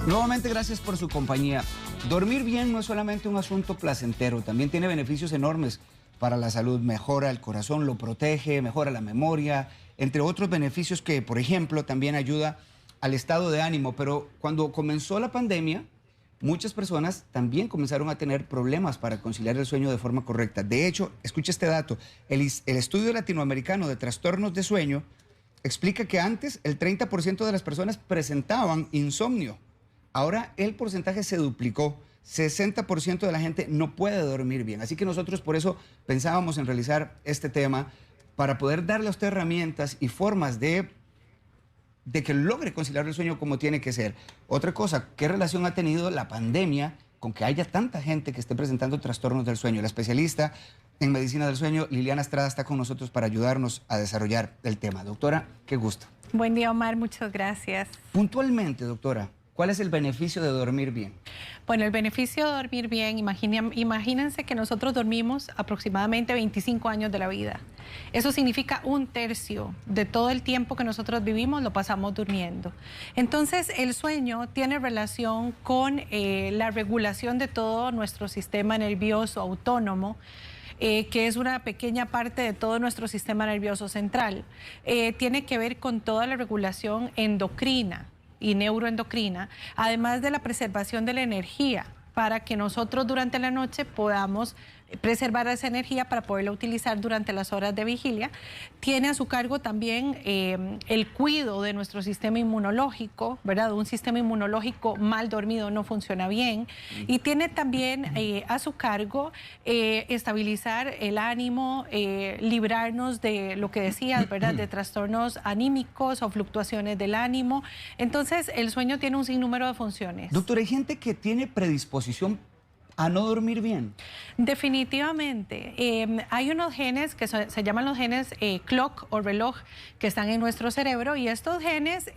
Nuevamente, gracias por su compañía. Dormir bien no es solamente un asunto placentero, también tiene beneficios enormes para la salud. Mejora el corazón, lo protege, mejora la memoria, entre otros beneficios que, por ejemplo, también ayuda al estado de ánimo. Pero cuando comenzó la pandemia, muchas personas también comenzaron a tener problemas para conciliar el sueño de forma correcta. De hecho, escucha este dato, el estudio latinoamericano de trastornos de sueño explica que antes el 30% de las personas presentaban insomnio. Ahora el porcentaje se duplicó. 60% de la gente no puede dormir bien. Así que nosotros por eso pensábamos en realizar este tema para poder darle a usted herramientas y formas de que logre conciliar el sueño como tiene que ser. Otra cosa, ¿qué relación ha tenido la pandemia con que haya tanta gente que esté presentando trastornos del sueño? La especialista en medicina del sueño, Liliana Estrada, está con nosotros para ayudarnos a desarrollar el tema. Doctora, qué gusto. Buen día, Omar, muchas gracias. Puntualmente, doctora, ¿cuál es el beneficio de dormir bien? Bueno, el beneficio de dormir bien, imagínense que nosotros dormimos aproximadamente 25 años de la vida. Eso significa 1/3 de todo el tiempo que nosotros vivimos lo pasamos durmiendo. Entonces, el sueño tiene relación con la regulación de todo nuestro sistema nervioso autónomo, que es una pequeña parte de todo nuestro sistema nervioso central. Tiene que ver con toda la regulación endocrina y neuroendocrina, además de la preservación de la energía, para que nosotros durante la noche podamos preservar esa energía para poderla utilizar durante las horas de vigilia. Tiene a su cargo también el cuidado de nuestro sistema inmunológico, ¿verdad? Un sistema inmunológico mal dormido no funciona bien. Y tiene también a su cargo estabilizar el ánimo, librarnos de lo que decías, ¿verdad? De trastornos anímicos o fluctuaciones del ánimo. Entonces, el sueño tiene un sinnúmero de funciones. Doctora, ¿hay gente que tiene predisposición a no dormir bien? Definitivamente. Hay unos genes que se llaman los genes clock o reloj que están en nuestro cerebro, y estos genes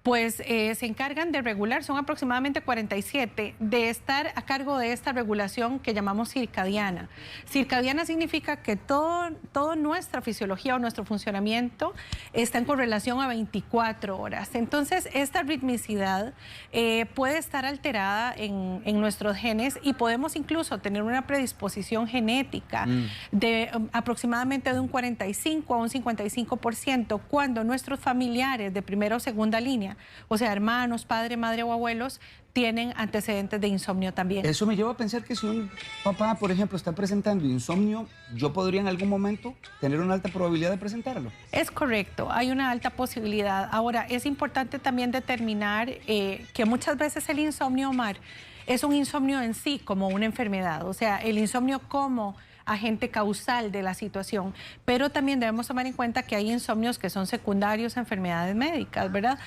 se encargan de regular, son aproximadamente 47, de estar a cargo de esta regulación que llamamos circadiana. Circadiana significa que toda nuestra fisiología o nuestro funcionamiento está en correlación a 24 horas. Entonces, esta ritmicidad puede estar alterada en nuestros genes, y podemos incluso tener una predisposición genética de aproximadamente de un 45 a un 55% cuando nuestros familiares de primera o segunda línea, o sea, hermanos, padre, madre o abuelos, tienen antecedentes de insomnio también. Eso me lleva a pensar que si un papá, por ejemplo, está presentando insomnio, ¿yo podría en algún momento tener una alta probabilidad de presentarlo? Es correcto, hay una alta posibilidad. Ahora, es importante también determinar que muchas veces el insomnio, Omar, es un insomnio en sí como una enfermedad, o sea, el insomnio como agente causal de la situación, pero también debemos tomar en cuenta que hay insomnios que son secundarios a enfermedades médicas, ¿verdad?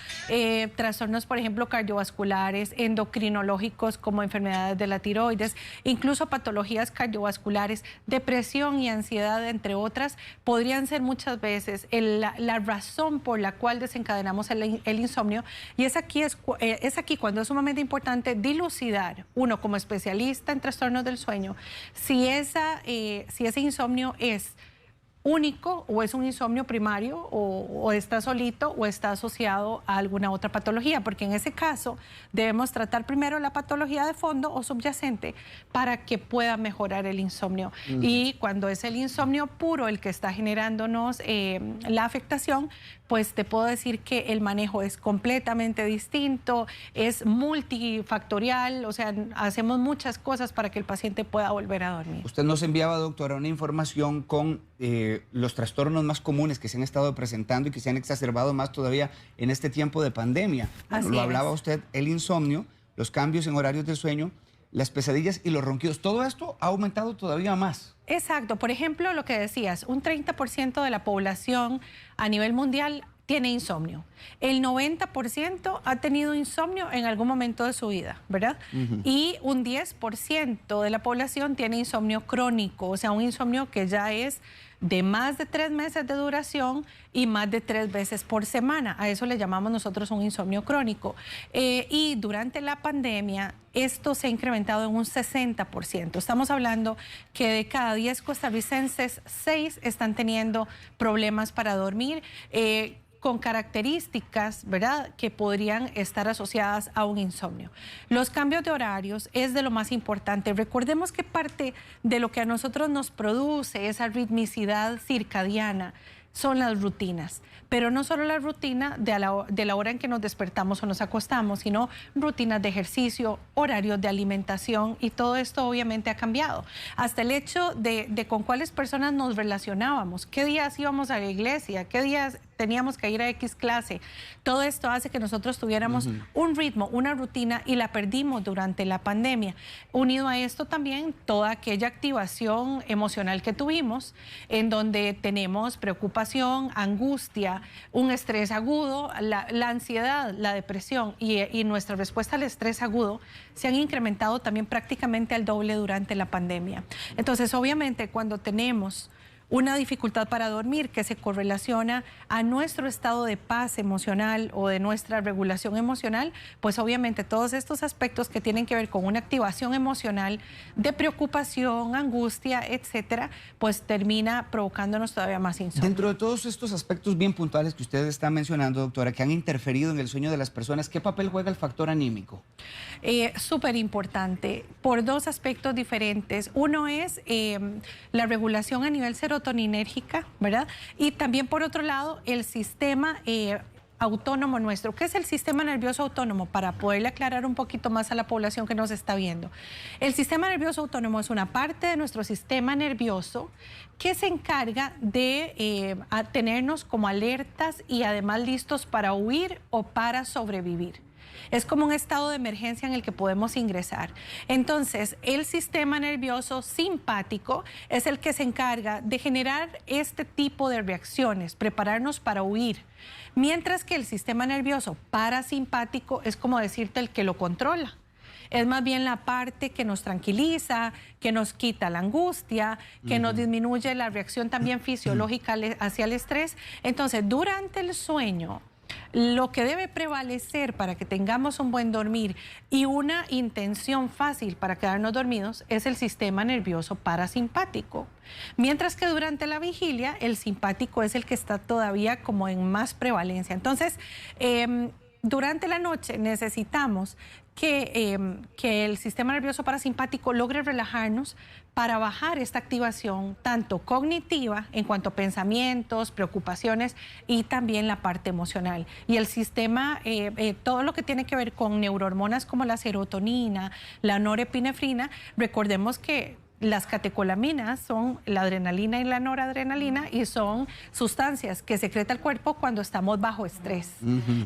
Trastornos, por ejemplo, cardiovasculares, endocrinológicos como enfermedades de la tiroides, incluso patologías cardiovasculares, depresión y ansiedad, entre otras, podrían ser muchas veces la razón por la cual desencadenamos el insomnio, y es aquí cuando es sumamente importante dilucidar, uno como especialista en trastornos del sueño, si ese insomnio es único o es un insomnio primario o está solito o está asociado a alguna otra patología, porque en ese caso debemos tratar primero la patología de fondo o subyacente para que pueda mejorar el insomnio. Y cuando es el insomnio puro el que está generándonos la afectación, pues te puedo decir que el manejo es completamente distinto, es multifactorial, o sea, hacemos muchas cosas para que el paciente pueda volver a dormir. Usted nos enviaba, doctora, una información con los trastornos más comunes que se han estado presentando y que se han exacerbado más todavía en este tiempo de pandemia. Bueno, lo hablaba usted, el insomnio, los cambios en horarios del sueño, las pesadillas y los ronquidos. Todo esto ha aumentado todavía más. Exacto. Por ejemplo, lo que decías, un 30% de la población a nivel mundial tiene insomnio. El 90% ha tenido insomnio en algún momento de su vida, ¿verdad? Y un 10% de la población tiene insomnio crónico, o sea, un insomnio que ya es de más de 3 meses de duración y más de 3 veces por semana. A eso le llamamos nosotros un insomnio crónico. Y durante la pandemia, esto se ha incrementado en un 60%. Estamos hablando que de cada 10 costarricenses, 6 están teniendo problemas para dormir. con características, ¿verdad?, que podrían estar asociadas a un insomnio. Los cambios de horarios es de lo más importante. Recordemos que parte de lo que a nosotros nos produce esa ritmicidad circadiana son las rutinas, pero no solo la rutina de la hora en que nos despertamos o nos acostamos, sino rutinas de ejercicio, horarios de alimentación, y todo esto obviamente ha cambiado. Hasta el hecho de con cuáles personas nos relacionábamos, qué días íbamos a la iglesia, qué días teníamos que ir a X clase. Todo esto hace que nosotros tuviéramos un ritmo, una rutina, y la perdimos durante la pandemia. Unido a esto también toda aquella activación emocional que tuvimos, en donde tenemos preocupación, angustia, un estrés agudo, la ansiedad, la depresión y nuestra respuesta al estrés agudo se han incrementado también prácticamente al doble durante la pandemia. Entonces, obviamente, cuando tenemos una dificultad para dormir que se correlaciona a nuestro estado de paz emocional o de nuestra regulación emocional, pues obviamente todos estos aspectos que tienen que ver con una activación emocional de preocupación, angustia, etcétera, pues termina provocándonos todavía más insomnio. Dentro de todos estos aspectos bien puntuales que usted está mencionando, doctora, que han interferido en el sueño de las personas, ¿qué papel juega el factor anímico? Súper importante, por dos aspectos diferentes. Uno es la regulación a nivel serotoninérgica, ¿verdad? Y también, por otro lado, el sistema autónomo nuestro. ¿Qué es el sistema nervioso autónomo? Para poderle aclarar un poquito más a la población que nos está viendo. El sistema nervioso autónomo es una parte de nuestro sistema nervioso que se encarga de tenernos como alertas y además listos para huir o para sobrevivir. Es como un estado de emergencia en el que podemos ingresar. Entonces, el sistema nervioso simpático es el que se encarga de generar este tipo de reacciones, prepararnos para huir. Mientras que el sistema nervioso parasimpático es, como decirte, el que lo controla. Es más bien la parte que nos tranquiliza, que nos quita la angustia, que nos disminuye la reacción también fisiológica hacia el estrés. Entonces, durante el sueño, lo que debe prevalecer para que tengamos un buen dormir y una intención fácil para quedarnos dormidos es el sistema nervioso parasimpático. Mientras que durante la vigilia, el simpático es el que está todavía como en más prevalencia. Entonces, durante la noche necesitamos que el sistema nervioso parasimpático logre relajarnos para bajar esta activación tanto cognitiva en cuanto a pensamientos, preocupaciones y también la parte emocional. Y el sistema, todo lo que tiene que ver con neurohormonas como la serotonina, la norepinefrina, recordemos que las catecolaminas son la adrenalina y la noradrenalina y son sustancias que secreta el cuerpo cuando estamos bajo estrés.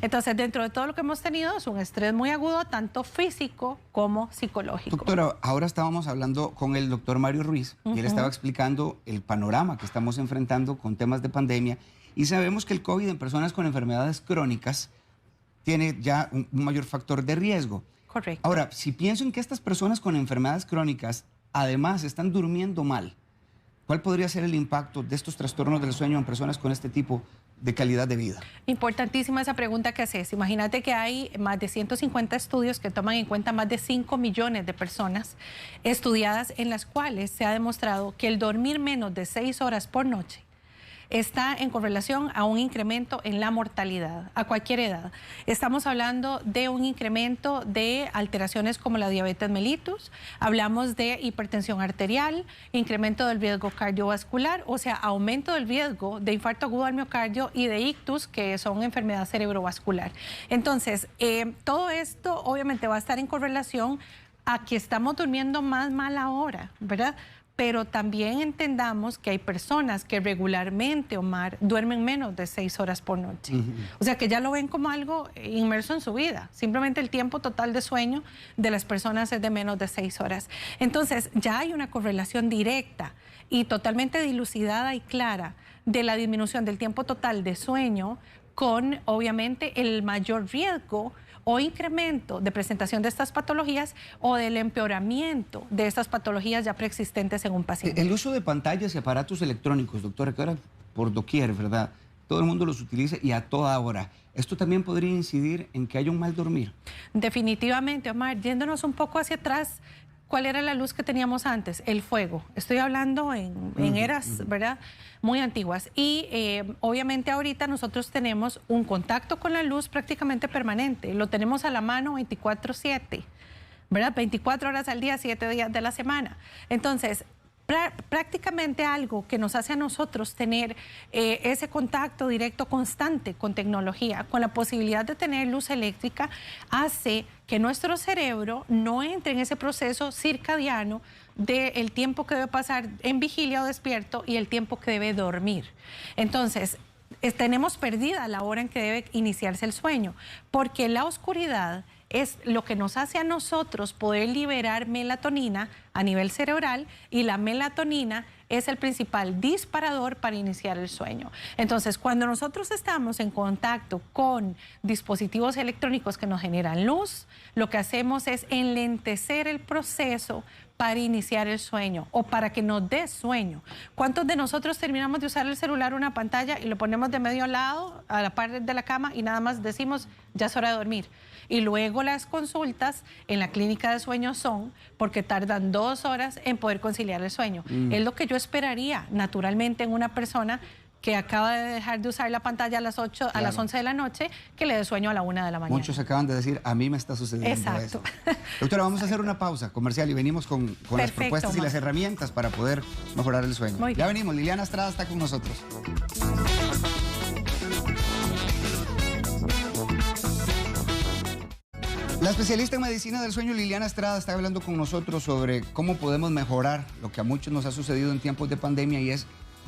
Entonces, dentro de todo lo que hemos tenido es un estrés muy agudo, tanto físico como psicológico. Doctora, ahora estábamos hablando con el doctor Mario Ruiz y él estaba explicando el panorama que estamos enfrentando con temas de pandemia, y sabemos que el COVID en personas con enfermedades crónicas tiene ya un mayor factor de riesgo. Correcto. Ahora, si pienso en que estas personas con enfermedades crónicas además están durmiendo mal, ¿cuál podría ser el impacto de estos trastornos del sueño en personas con este tipo de calidad de vida? Importantísima esa pregunta que haces. Imagínate que hay más de 150 estudios que toman en cuenta más de 5 millones de personas estudiadas, en las cuales se ha demostrado que el dormir menos de 6 horas por noche está en correlación a un incremento en la mortalidad a cualquier edad. Estamos hablando de un incremento de alteraciones como la diabetes mellitus, hablamos de hipertensión arterial, incremento del riesgo cardiovascular, o sea, aumento del riesgo de infarto agudo al miocardio y de ictus, que son enfermedad cerebrovascular. Entonces, todo esto obviamente va a estar en correlación a que estamos durmiendo más mal ahora, ¿verdad? Pero también entendamos que hay personas que regularmente, Omar, duermen menos de 6 horas por noche. O sea, que ya lo ven como algo inmerso en su vida. Simplemente el tiempo total de sueño de las personas es de menos de 6 horas. Entonces, ya hay una correlación directa y totalmente dilucidada y clara de la disminución del tiempo total de sueño con, obviamente, el mayor riesgo o incremento de presentación de estas patologías o del empeoramiento de estas patologías ya preexistentes en un paciente. El uso de pantallas y aparatos electrónicos, doctora, que ahora por doquier, ¿verdad? Todo el mundo los utiliza y a toda hora. ¿Esto también podría incidir en que haya un mal dormir? Definitivamente, Omar. Yéndonos un poco hacia atrás, ¿cuál era la luz que teníamos antes? El fuego. Estoy hablando en eras, ¿verdad?, muy antiguas. Y obviamente ahorita nosotros tenemos un contacto con la luz prácticamente permanente. Lo tenemos a la mano 24/7, ¿verdad? 24 horas al día, 7 días de la semana. Entonces, prácticamente algo que nos hace a nosotros tener ese contacto directo constante con tecnología, con la posibilidad de tener luz eléctrica, hace que nuestro cerebro no entre en ese proceso circadiano del tiempo que debe pasar en vigilia o despierto y el tiempo que debe dormir. Entonces, tenemos perdida la hora en que debe iniciarse el sueño, porque la oscuridad es lo que nos hace a nosotros poder liberar melatonina a nivel cerebral, y la melatonina es el principal disparador para iniciar el sueño. Entonces, cuando nosotros estamos en contacto con dispositivos electrónicos que nos generan luz, lo que hacemos es enlentecer el proceso para iniciar el sueño o para que nos dé sueño. ¿Cuántos de nosotros terminamos de usar el celular, una pantalla, y lo ponemos de medio lado a la par de la cama y nada más decimos, ya es hora de dormir? Y luego las consultas en la clínica de sueño son porque tardan 2 horas en poder conciliar el sueño. Es lo que yo esperaría naturalmente en una persona que acaba de dejar de usar la pantalla a las 8, a las 11 de la noche, que le dé sueño a la 1 de la mañana. Muchos acaban de decir, a mí me está sucediendo Exacto. eso. Doctora, vamos a hacer una pausa comercial y venimos con las propuestas y las herramientas para poder mejorar el sueño. Ya venimos, Liliana Estrada está con nosotros. La especialista en medicina del sueño, Liliana Estrada, está hablando con nosotros sobre cómo podemos mejorar lo que a muchos nos ha sucedido en tiempos de pandemia, y es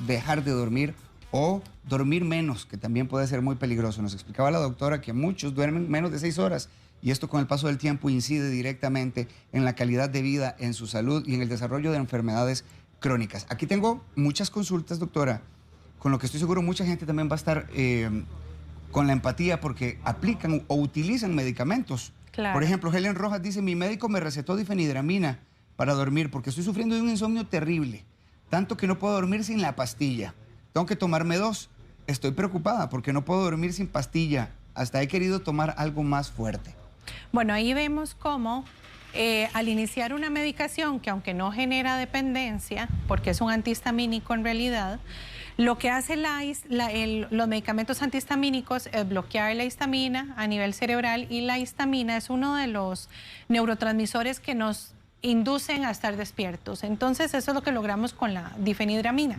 dejar de dormir o dormir menos, que también puede ser muy peligroso. Nos explicaba la doctora que muchos duermen menos de 6 horas y esto con el paso del tiempo incide directamente en la calidad de vida, en su salud y en el desarrollo de enfermedades crónicas. Aquí tengo muchas consultas, doctora, con lo que estoy seguro mucha gente también va a estar con la empatía porque aplican o utilizan medicamentos. Claro. Por ejemplo, Helen Rojas dice, mi médico me recetó difenhidramina para dormir porque estoy sufriendo de un insomnio terrible, tanto que no puedo dormir sin la pastilla. Tengo que tomarme 2. Estoy preocupada porque no puedo dormir sin pastilla. Hasta he querido tomar algo más fuerte. Bueno, ahí vemos cómo al iniciar una medicación que aunque no genera dependencia, porque es un antihistamínico en realidad, lo que hace los medicamentos antihistamínicos es bloquear la histamina a nivel cerebral, y la histamina es uno de los neurotransmisores que nos inducen a estar despiertos. Entonces, eso es lo que logramos con la difenhidramina.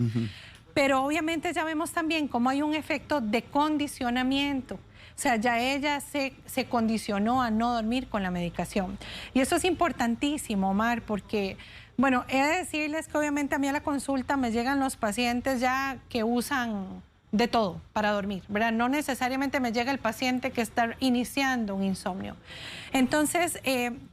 Pero obviamente ya vemos también cómo hay un efecto de condicionamiento. O sea, ya ella se condicionó a no dormir con la medicación. Y eso es importantísimo, Omar, porque, bueno, he de decirles que obviamente a mí a la consulta me llegan los pacientes ya que usan de todo para dormir, ¿verdad? No necesariamente me llega el paciente que está iniciando un insomnio. Entonces,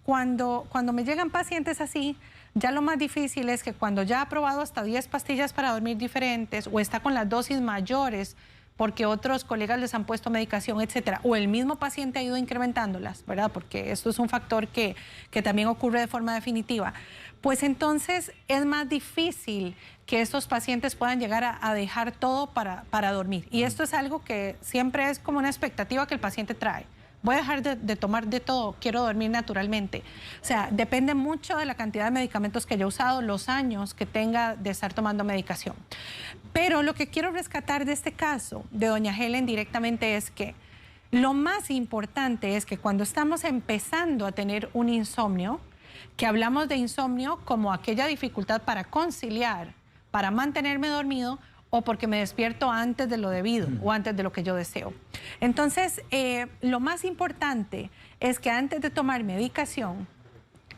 cuando me llegan pacientes así, ya lo más difícil es que cuando ya ha probado hasta 10 pastillas para dormir diferentes o está con las dosis mayores porque otros colegas les han puesto medicación, etcétera, o el mismo paciente ha ido incrementándolas, ¿verdad? Porque esto es un factor que también ocurre de forma definitiva. Pues entonces es más difícil que estos pacientes puedan llegar a dejar todo para dormir. Y esto es algo que siempre es como una expectativa que el paciente trae. Voy a dejar de tomar de todo, quiero dormir naturalmente. O sea, depende mucho de la cantidad de medicamentos que yo he usado, los años que tenga de estar tomando medicación. Pero lo que quiero rescatar de este caso de doña Helen directamente es que lo más importante es que cuando estamos empezando a tener un insomnio, que hablamos de insomnio como aquella dificultad para conciliar, para mantenerme dormido, o porque me despierto antes de lo debido o antes de lo que yo deseo. Entonces, lo más importante es que antes de tomar medicación,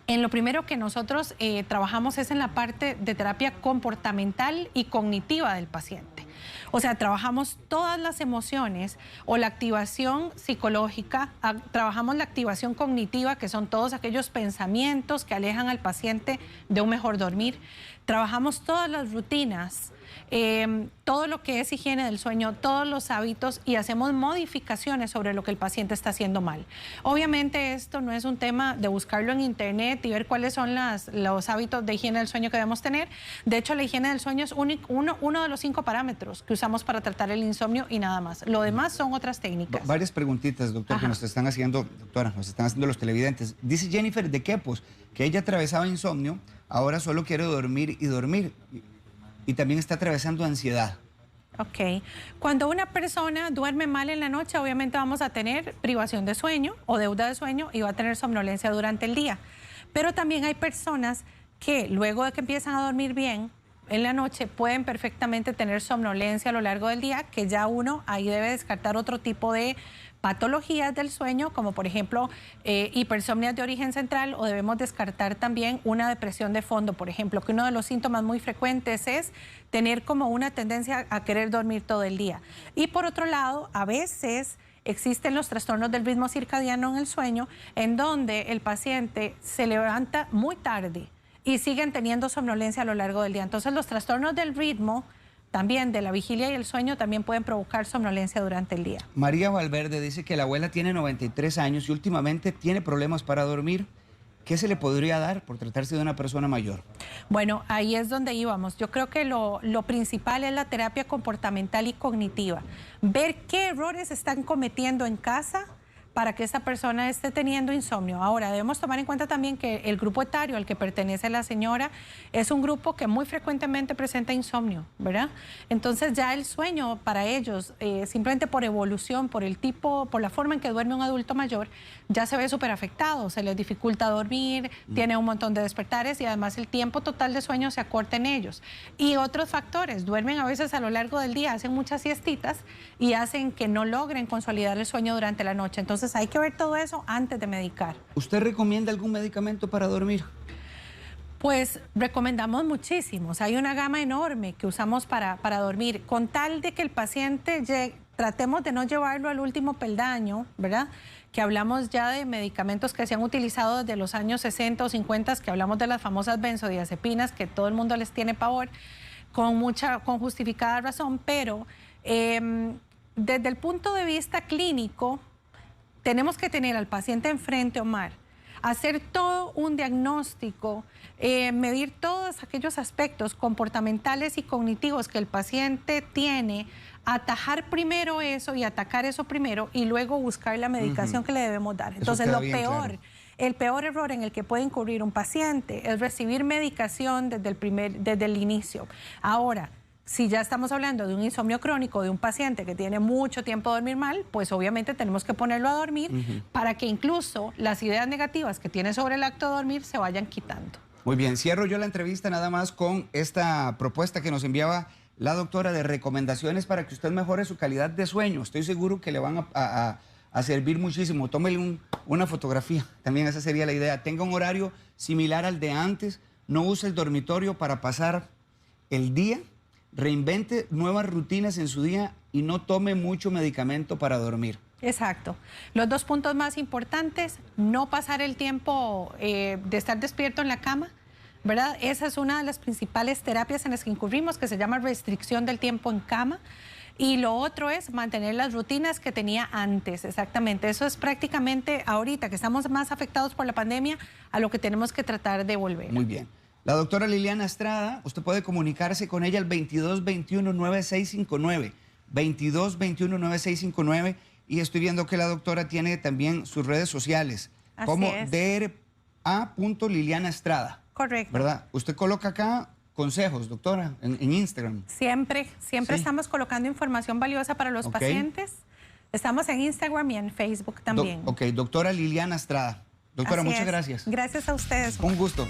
en lo primero que nosotros trabajamos es en la parte de terapia comportamental y cognitiva del paciente. O sea, trabajamos todas las emociones o la activación psicológica, trabajamos la activación cognitiva, que son todos aquellos pensamientos que alejan al paciente de un mejor dormir. Trabajamos todas las rutinas todo lo que es higiene del sueño, todos los hábitos y hacemos modificaciones sobre lo que el paciente está haciendo mal. Obviamente esto no es un tema de buscarlo en internet y ver cuáles son los hábitos de higiene del sueño que debemos tener. De hecho, la higiene del sueño es uno de los 5 parámetros que usamos para tratar el insomnio y nada más. Lo demás son otras técnicas. Varias preguntitas, doctor, que nos están haciendo, doctora, nos están haciendo los televidentes. Dice Jennifer de Quepos que ella atravesaba insomnio, ahora solo quiere dormir y dormir. Y también está atravesando ansiedad. Ok. Cuando una persona duerme mal en la noche, obviamente vamos a tener privación de sueño o deuda de sueño y va a tener somnolencia durante el día. Pero también hay personas que luego de que empiezan a dormir bien en la noche pueden perfectamente tener somnolencia a lo largo del día, que ya uno ahí debe descartar otro tipo de patologías del sueño, como por ejemplo hipersomnias de origen central, o debemos descartar también una depresión de fondo, por ejemplo, que uno de los síntomas muy frecuentes es tener como una tendencia a querer dormir todo el día. Y por otro lado, a veces existen los trastornos del ritmo circadiano en el sueño, en donde el paciente se levanta muy tarde y siguen teniendo somnolencia a lo largo del día. Entonces los trastornos del ritmo, también de la vigilia y el sueño, también pueden provocar somnolencia durante el día. María Valverde dice que la abuela tiene 93 años y últimamente tiene problemas para dormir. ¿Qué se le podría dar por tratarse de una persona mayor? Bueno, ahí es donde íbamos. Yo creo que lo principal es la terapia comportamental y cognitiva. Ver qué errores están cometiendo en casa para que esta persona esté teniendo insomnio. Ahora, debemos tomar en cuenta también que el grupo etario al que pertenece la señora es un grupo que muy frecuentemente presenta insomnio, ¿verdad? Entonces ya el sueño para ellos, simplemente por evolución, por el tipo, por la forma en que duerme un adulto mayor, ya se ve súper afectado, se les dificulta dormir, tiene un montón de despertares y además el tiempo total de sueño se acorta en ellos. Y otros factores, duermen a veces a lo largo del día, hacen muchas siestitas y hacen que no logren consolidar el sueño durante la noche. Entonces hay que ver todo eso antes de medicar. ¿Usted recomienda algún medicamento para dormir? Pues recomendamos muchísimos. Hay una gama enorme que usamos para dormir, con tal de que el paciente tratemos de no llevarlo al último peldaño, ¿verdad? Que hablamos ya de medicamentos que se han utilizado desde los años 60 o 50, que hablamos de las famosas benzodiazepinas, que todo el mundo les tiene pavor, con justificada razón, pero desde el punto de vista clínico, tenemos que tener al paciente enfrente, Omar, hacer todo un diagnóstico, medir todos aquellos aspectos comportamentales y cognitivos que el paciente tiene, atajar primero eso y atacar eso primero y luego buscar la medicación que le debemos dar. Entonces, el peor error en el que puede incurrir un paciente es recibir medicación desde el inicio. Ahora, si ya estamos hablando de un insomnio crónico, de un paciente que tiene mucho tiempo de dormir mal, pues obviamente tenemos que ponerlo a dormir para que incluso las ideas negativas que tiene sobre el acto de dormir se vayan quitando. Muy bien, cierro yo la entrevista nada más con esta propuesta que nos enviaba la doctora de recomendaciones para que usted mejore su calidad de sueño. Estoy seguro que le van a servir muchísimo. Tómele una fotografía, también esa sería la idea. Tenga un horario similar al de antes, no use el dormitorio para pasar el día. Reinvente nuevas rutinas en su día y no tome mucho medicamento para dormir. Exacto. Los 2 puntos más importantes, no pasar el tiempo de estar despierto en la cama, ¿verdad? Esa es una de las principales terapias en las que incurrimos, que se llama restricción del tiempo en cama. Y lo otro es mantener las rutinas que tenía antes, exactamente. Eso es prácticamente ahorita que estamos más afectados por la pandemia a lo que tenemos que tratar de volver. Muy bien. La doctora Liliana Estrada, usted puede comunicarse con ella al 2221-9659, 2221-9659, y estoy viendo que la doctora tiene también sus redes sociales, como DRA.Liliana Estrada. Correcto. ¿Verdad? Usted coloca acá consejos, doctora, en Instagram. Siempre ¿Sí? Estamos colocando información valiosa para los pacientes. Estamos en Instagram y en Facebook también. Doctora Liliana Estrada. Doctora, muchas gracias. Gracias a ustedes. Un gusto.